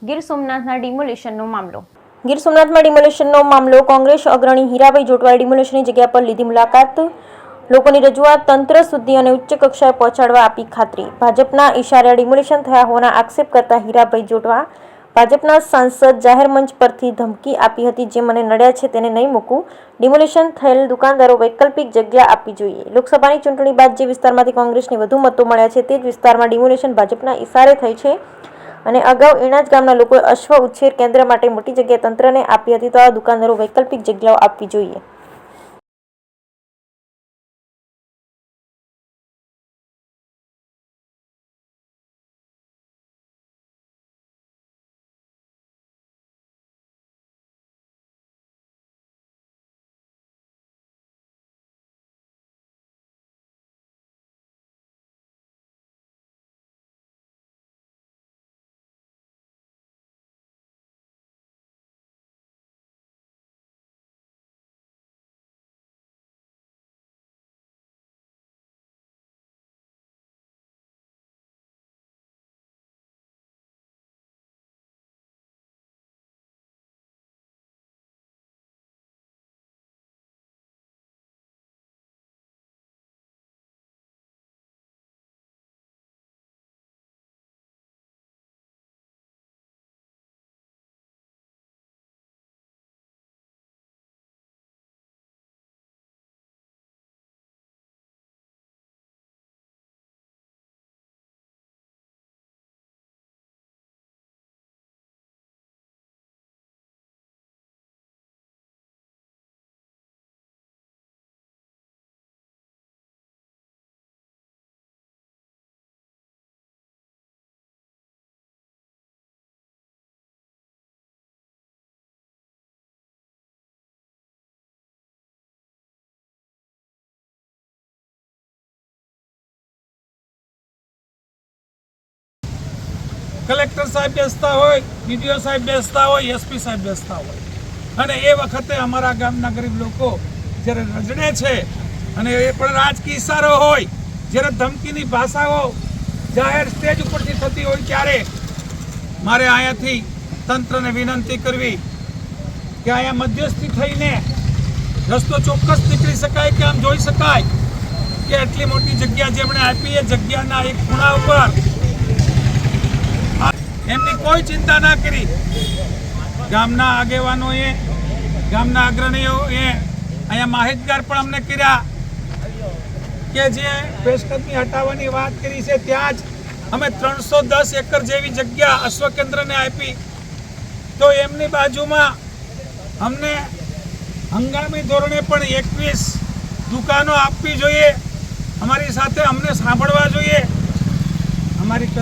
ગીર સોમનાથના ડિમોલિશનનો મામલો. ગીર સોમનાથમાં ડિમોલિશનનો મામલો. કોંગ્રેસ અગ્રણી હીરાભાઈ જોટવાએ ડિમોલિશનની જગ્યા પર લીધી મુલાકાત. લોકોની રજૂઆત તંત્ર સુધી અને ઉચ્ચ કક્ષાએ પહોંચાડવા આપી ખાતરી. ભાજપના ઇશારે ડિમોલિશન થયા હોવાના આક્ષેપ કરતા હીરાભાઈ જોટવા ભાજપના સાંસદ જાહેર મંચ પરથી ધમકી આપી હતી, જે મને નડ્યા છે તેને નહીં મૂકું. ડિમોલિશન થયેલ દુકાનદારો વૈકલ્પિક જગ્યા આપવી જોઈએ. લોકસભાની ચૂંટણી બાદ જે વિસ્તારમાંથી કોંગ્રેસને વધુ મતો મળ્યા છે તે જ વિસ્તારમાં ડિમોલિશન ભાજપના ઇશારે થઈ છે અને અગાઉ એણાજ ગામના લોકોએ અશ્વ ઉછેર કેન્દ્ર માટે મોટી જગ્યા તંત્રને આપી હતી, તો આ દુકાનદારો વૈકલ્પિક જગ્યાઓ આપવી જોઈએ. કલેક્ટર સાહેબ બેસતા હોય, ડીડીઓ સાહેબ બેસતા હોય, એસપી સાહેબ બેસતા હોય, અને એ વખતે અમારા ગામના ગરીબ લોકો જ્યારે રજડે છે અને એ પણ રાજકીય ઇશારો હોય, જ્યારે ધમકીની ભાષાઓ જાહેર સ્ટેજ ઉપરથી થતી હોય, ત્યારે મારે અહીંયાથી તંત્રને વિનંતી કરવી કે અહીંયા મધ્યસ્થી થઈને રસ્તો ચોક્કસ નીકળી શકાય કે આમ જોઈ શકાય કે એટલી મોટી જગ્યા જેમણે આપી એ જગ્યાના એક ખૂણા ઉપર એમની કોઈ ચિંતા ના કરી. ગામના આગેવાનોએ, ગામના અગ્રણીઓએ અહીંયા માહિતગાર પણ અમને કર્યા કે જે પેશકદમી હટાવવાની વાત કરી છે ત્યાં જ અમે 310 એકર જેવી જગ્યા અશ્વકેન્દ્રને આપી, તો એમની બાજુમાં અમને હંગામી ધોરણે પણ 21 દુકાનો આપવી જોઈએ. અમારી સાથે અમને સાંભળવા જોઈએ. અમારી